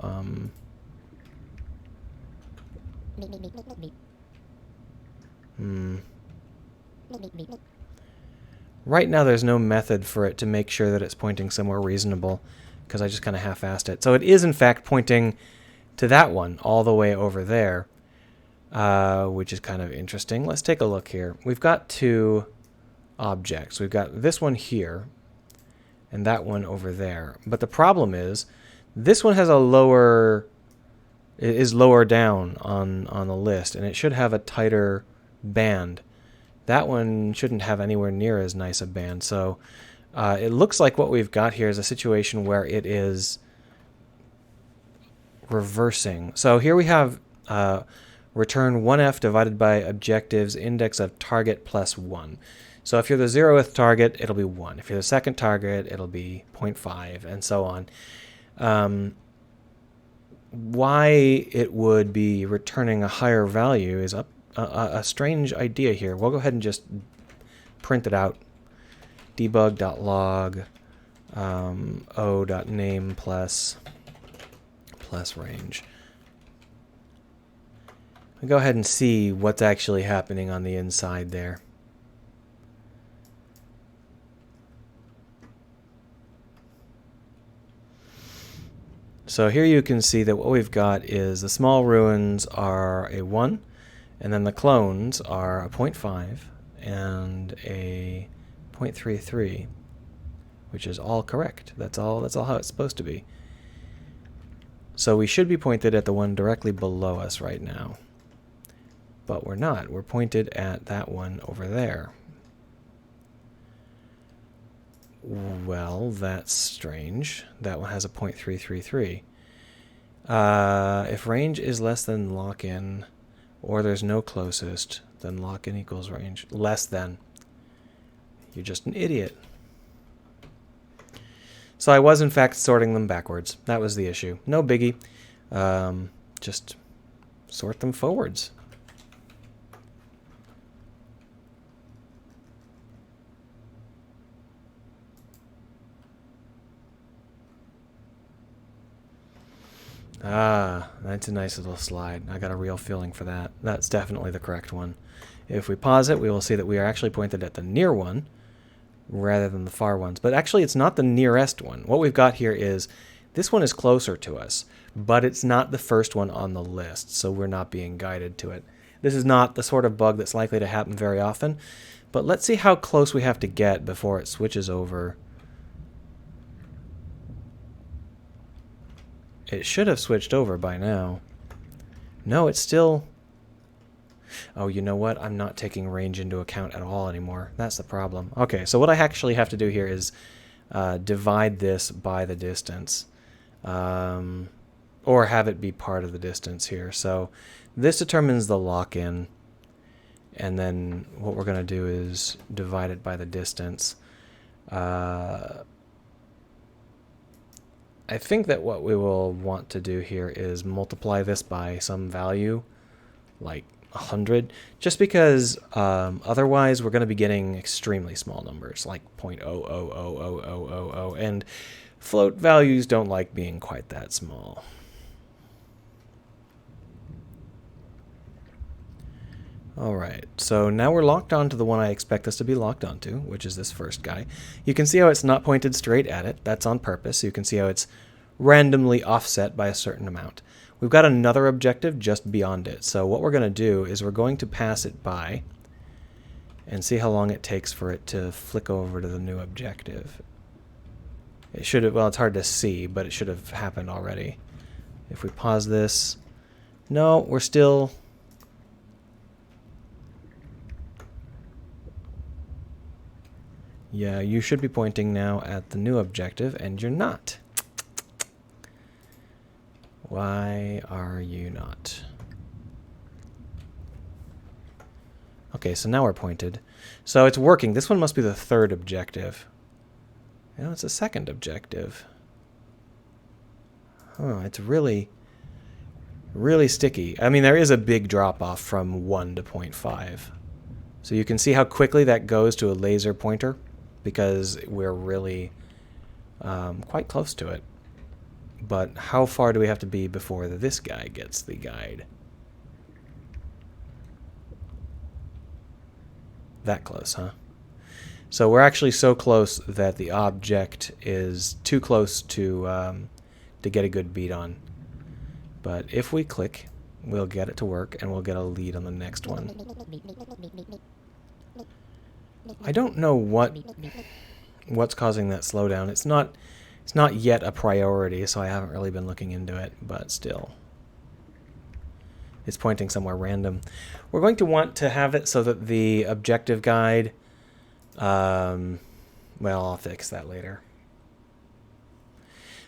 Right now, there's no method for it to make sure that it's pointing somewhere reasonable, because I just kind of half-assed it. So it is, in fact, pointing to that one all the way over there, which is kind of interesting. Let's take a look here. We've got two objects. We've got this one here and that one over there. But the problem is this one has a lower... It is lower down on the list, and it should have a tighter band. That one shouldn't have anywhere near as nice a band. So it looks like what we've got here is a situation where it is reversing. So here we have return 1f divided by objectives index of target plus 1. So if you're the 0th target, it'll be 1. If you're the second target, it'll be 0.5, and so on. Why it would be returning a higher value is a strange idea here. We'll go ahead and just print it out. Debug.log o.name plus range. We'll go ahead and see what's actually happening on the inside there. So here you can see that what we've got is the small ruins are a 1, and then the clones are a 0.5 and a 0.33, which is all correct. That's all how it's supposed to be. So we should be pointed at the one directly below us right now. But we're not. We're pointed at that one over there. Well, that's strange. That one has a 0.333. If range is less than lock-in, or there's no closest, then lock-in equals range. Less than. You're just an idiot. So I was, in fact, sorting them backwards. That was the issue. No biggie. Just sort them forwards. Ah, that's a nice little slide. I got a real feeling for that. That's definitely the correct one. If we pause it, we will see that we are actually pointed at the near one rather than the far ones. But actually, it's not the nearest one. What we've got here is this one is closer to us, but it's not the first one on the list, so we're not being guided to it. This is not the sort of bug that's likely to happen very often, but let's see how close we have to get before it switches over. It should have switched over by now. No, it's still... Oh, you know what? I'm not taking range into account at all anymore. That's the problem. Okay, so what I actually have to do here is divide this by the distance. Or have it be part of the distance here. So this determines the lock-in. And then what we're going to do is divide it by the distance. I think that what we will want to do here is multiply this by some value, like 100, just because otherwise we're going to be getting extremely small numbers, like 0.000000, and float values don't like being quite that small. Alright, so now we're locked onto the one I expect us to be locked onto, which is this first guy. You can see how it's not pointed straight at it. That's on purpose. You can see how it's randomly offset by a certain amount. We've got another objective just beyond it. So what we're going to do is we're going to pass it by and see how long it takes for it to flick over to the new objective. It should have, well, it's hard to see, but it should have happened already. If we pause this, no, we're still... Yeah, you should be pointing now at the new objective, and you're not. Why are you not? Okay, so now we're pointed. So it's working. This one must be the third objective. No, it's the second objective. Huh, it's really Really sticky. I mean, there is a big drop off from 1 to 0.5. So you can see how quickly that goes to a laser pointer because we're really quite close to it. But how far do we have to be before this guy gets the guide? That close, huh? So we're actually so close that the object is too close to get a good beat on. But if we click, we'll get it to work, and we'll get a lead on the next one. I don't know what's causing that slowdown. It's not yet a priority, so I haven't really been looking into it, but still. It's pointing somewhere random. We're going to want to have it so that the objective guide, well, I'll fix that later.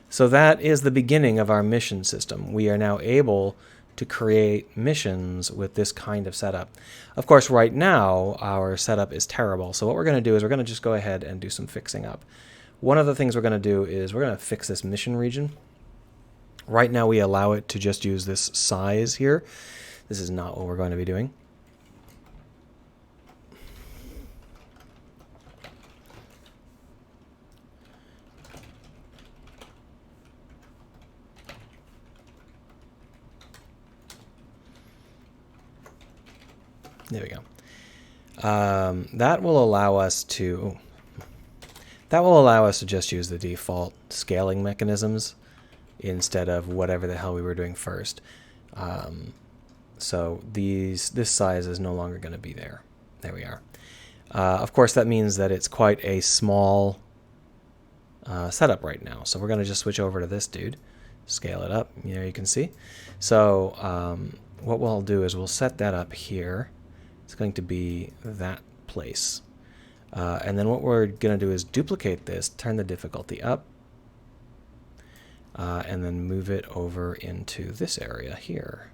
So that is the beginning of our mission system. We are now able to create missions with this kind of setup. Of course, right now, our setup is terrible. So what we're going to do is we're going to just go ahead and do some fixing up. One of the things we're going to do is we're going to fix this mission region. Right now, we allow it to just use this size here. This is not what we're going to be doing. There we go. That will allow us to just use the default scaling mechanisms instead of whatever the hell we were doing first. So this size is no longer going to be there. There we are. Of course, that means that it's quite a small setup right now. So we're going to just switch over to this dude, scale it up. There you can see. So what we'll do is we'll set that up here. It's going to be that place. And then what we're going to do is duplicate this, turn the difficulty up, and then move it over into this area here.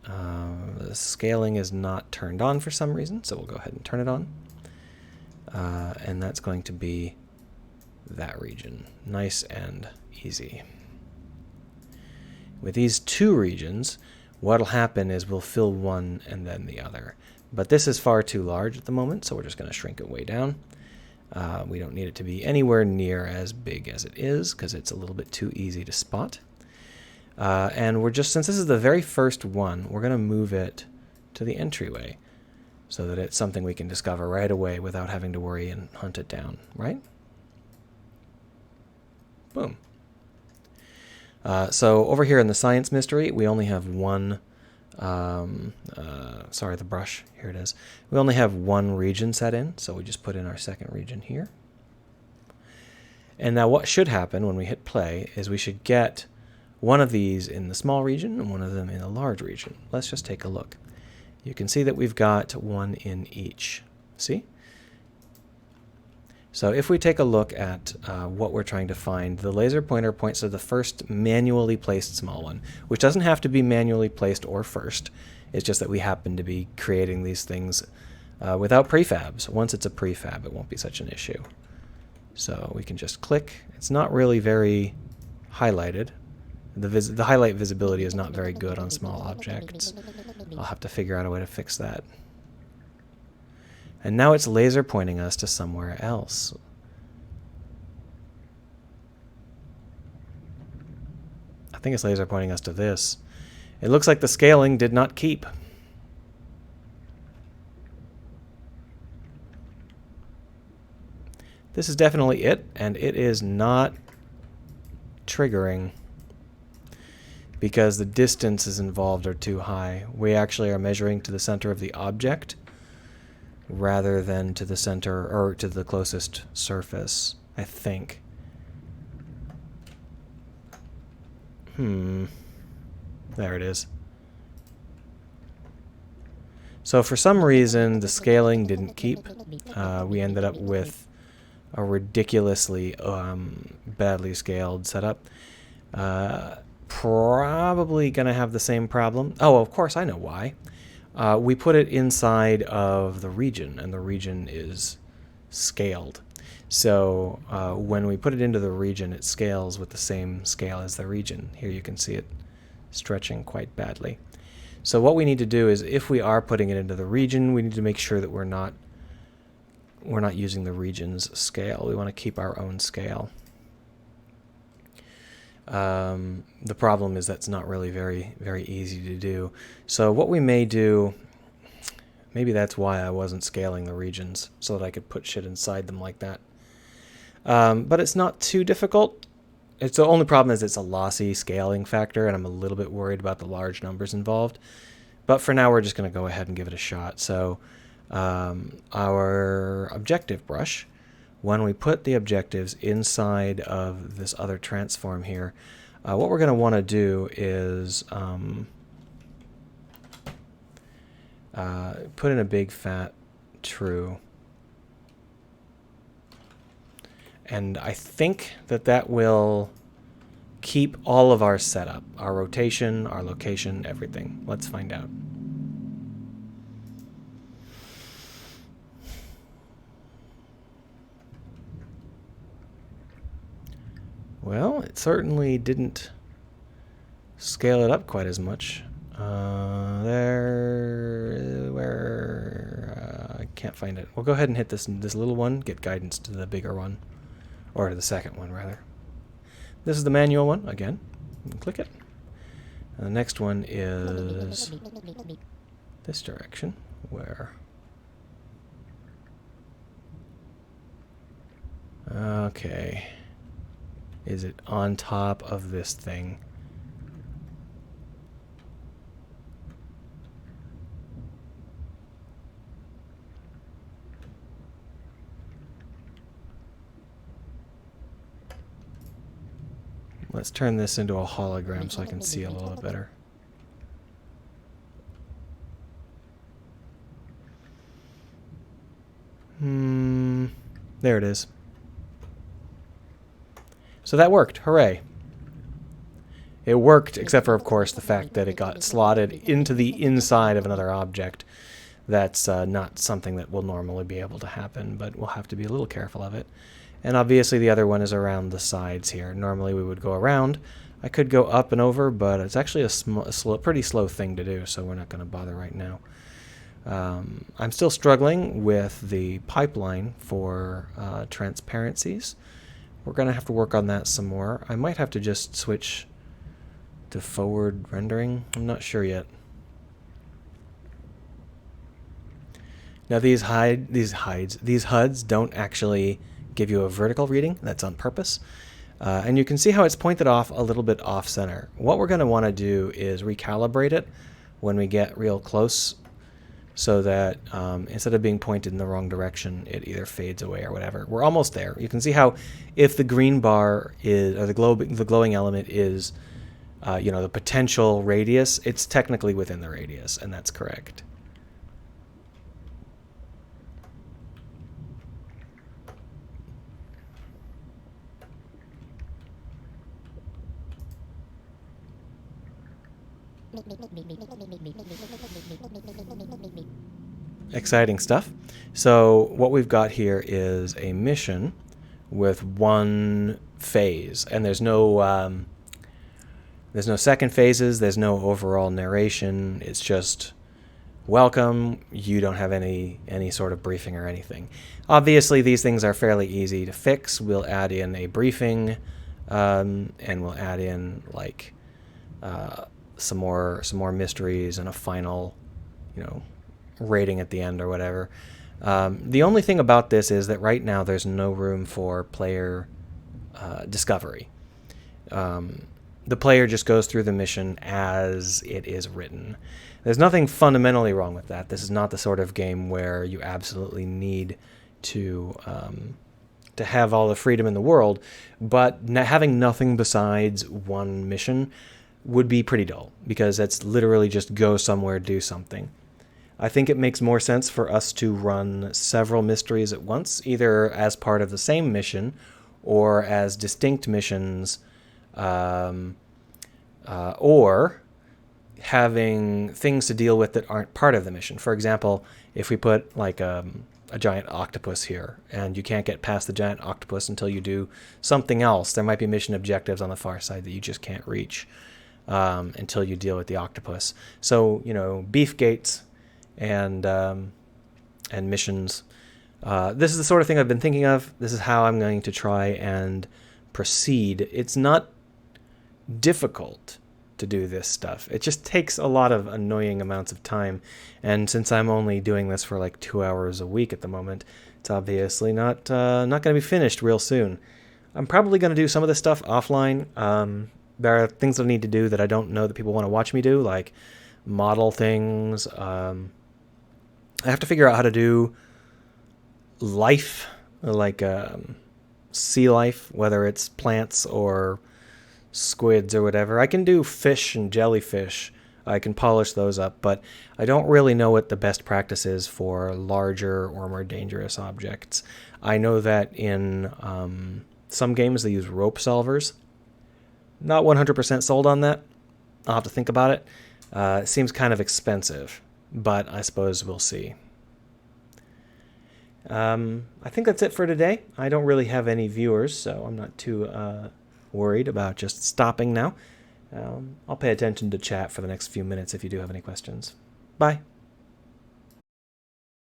The scaling is not turned on for some reason, so we'll go ahead and turn it on. And that's going to be that region. Nice and easy. With these two regions, what'll happen is we'll fill one and then the other. But this is far too large at the moment, so we're just going to shrink it way down. We don't need it to be anywhere near as big as it is, because it's a little bit too easy to spot. And we're just, since this is the very first one, we're going to move it to the entryway so that it's something we can discover right away without having to worry and hunt it down, right? Boom. So over here in the science mystery, we only have one, sorry, the brush, here it is. We only have one region set in, so we just put in our second region here. And now what should happen when we hit play is we should get one of these in the small region and one of them in the large region. Let's just take a look. You can see that we've got one in each. See? So if we take a look at what we're trying to find, the laser pointer points to the first manually placed small one, which doesn't have to be manually placed or first. It's just that we happen to be creating these things without prefabs. Once it's a prefab, it won't be such an issue. So we can just click. It's not really very highlighted. The highlight visibility is not very good on small objects. I'll have to figure out a way to fix that. And now it's laser pointing us to somewhere else. I think it's laser pointing us to this. It looks like the scaling did not keep. This is definitely it, and it is not triggering because the distances involved are too high. We actually are measuring to the center of the object rather than to the center or to the closest surface, I think. There it is. So for some reason, the scaling didn't keep. We ended up with a ridiculously badly scaled setup. Probably going to have the same problem. Oh, of course, I know why. We put it inside of the region, and the region is scaled. So when we put it into the region, it scales with the same scale as the region. Here you can see it stretching quite badly. So what we need to do is, if we are putting it into the region, we need to make sure that we're not using the region's scale. We want to keep our own scale. The problem is that's not really very easy to do. So what we may do, maybe that's why I wasn't scaling the regions, so that I could put shit inside them like that. But it's not too difficult. It's the only problem is it's a lossy scaling factor, and I'm a little bit worried about the large numbers involved. But for now, we're just going to go ahead and give it a shot. So our objective brush, when we put the objectives inside of this other transform here, what we're going to want to do is put in a big fat true. And I think that will keep all of our setup, our rotation, our location, everything. Let's find out. Well, it certainly didn't scale it up quite as much. I can't find it. We'll go ahead and hit this little one, get guidance to the bigger one. Or to the second one, rather. This is the manual one, again. Click it. And the next one is this direction, where... Okay. Is it on top of this thing? Let's turn this into a hologram so I can see a little bit better. There it is. So that worked. Hooray. It worked, except for, of course, the fact that it got slotted into the inside of another object. That's not something that will normally be able to happen, but we'll have to be a little careful of it. And obviously the other one is around the sides here. Normally we would go around. I could go up and over, but it's actually a pretty slow thing to do, so we're not going to bother right now. I'm still struggling with the pipeline for transparencies. We're going to have to work on that some more. I might have to just switch to forward rendering. I'm not sure yet. Now these HUDs don't actually give you a vertical reading. That's on purpose. And you can see how it's pointed off a little bit off center. What we're going to want to do is recalibrate it when we get real close, so that instead of being pointed in the wrong direction, it either fades away or whatever. We're almost there. You can see how if the green bar is, or the glowing element is, the potential radius, it's technically within the radius, and that's correct. Exciting stuff. So what we've got here is a mission with one phase, and there's no second phases, there's no overall narration. It's just welcome. You don't have any sort of briefing or anything. Obviously these things are fairly easy to fix. We'll add in a briefing, and we'll add in like some more mysteries and a final, rating at the end or whatever. The only thing about this is that right now there's no room for player discovery. The player just goes through the mission as it is written. There's nothing fundamentally wrong with that. This is not the sort of game where you absolutely need to have all the freedom in the world, but having nothing besides one mission would be pretty dull, because that's literally just go somewhere, do something. I think it makes more sense for us to run several mysteries at once, either as part of the same mission or as distinct missions, or having things to deal with that aren't part of the mission. For example, if we put like a giant octopus here, and you can't get past the giant octopus until you do something else, there might be mission objectives on the far side that you just can't reach. until you deal with the octopus. So, beef gates and missions. This is the sort of thing I've been thinking of. This is how I'm going to try and proceed. It's not difficult to do this stuff. It just takes a lot of annoying amounts of time. And since I'm only doing this for like 2 hours a week at the moment, it's obviously not going to be finished real soon. I'm probably going to do some of this stuff offline. There are things that I need to do that I don't know that people want to watch me do, like model things. I have to figure out how to do life, like sea life, whether it's plants or squids or whatever. I can do fish and jellyfish. I can polish those up, but I don't really know what the best practice is for larger or more dangerous objects. I know that in some games they use rope solvers. Not 100% sold on that. I'll have to think about it. It seems kind of expensive, but I suppose we'll see. I think that's it for today. I don't really have any viewers, so I'm not too worried about just stopping now. I'll pay attention to chat for the next few minutes if you do have any questions. Bye.